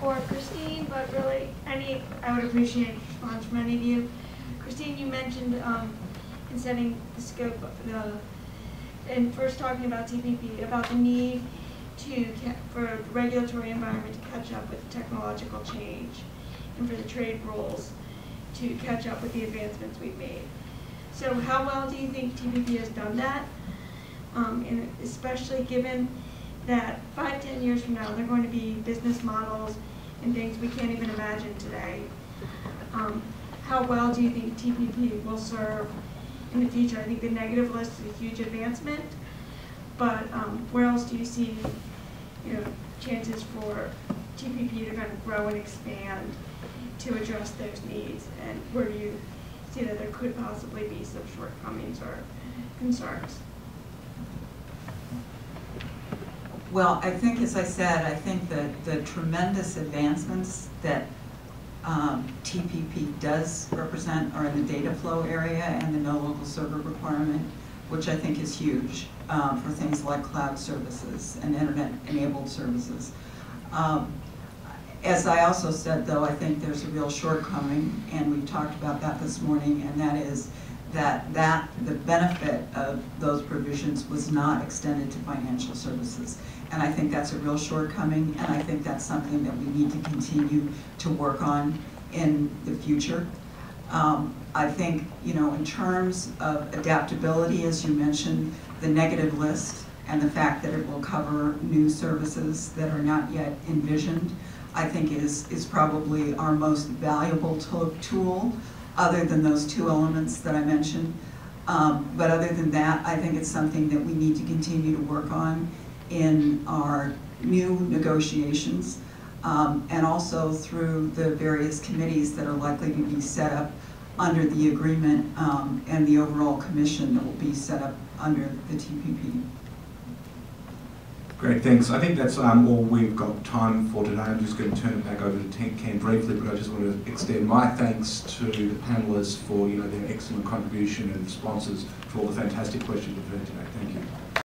for Christine, but really I would appreciate a response from any of you. Christine, you mentioned in setting the scope of and first talking about TPP, about the need for the regulatory environment to catch up with technological change and for the trade rules to catch up with the advancements we've made. So how well do you think TPP has done that? And especially given that 5–10 years from now, there are going to be business models and things we can't even imagine today. How well do you think TPP will serve in the future? I think the negative list is a huge advancement, but where else do you see chances for TPP to kind of grow and expand to address those needs? And where do you see that there could possibly be some shortcomings or concerns? Well, I think, as I said, I think that the tremendous advancements that TPP does represent are in the data flow area and the no local server requirement, which I think is huge for things like cloud services and internet-enabled services. As I also said, though, I think there's a real shortcoming, and we talked about that this morning, and that is that the benefit of those provisions was not extended to financial services. And I think that's a real shortcoming, and I think that's something that we need to continue to work on in the future. I think, in terms of adaptability, as you mentioned, the negative list and the fact that it will cover new services that are not yet envisioned, I think is probably our most valuable tool, other than those two elements that I mentioned. But other than that, I think it's something that we need to continue to work on in our new negotiations, and also through the various committees that are likely to be set up under the agreement and the overall commission that will be set up under the TPP. Great, thanks. I think that's all we've got time for today. I'm just going to turn it back over to Ken briefly, but I just want to extend my thanks to the panelists for their excellent contribution and sponsors for all the fantastic questions we've heard today. Thank you.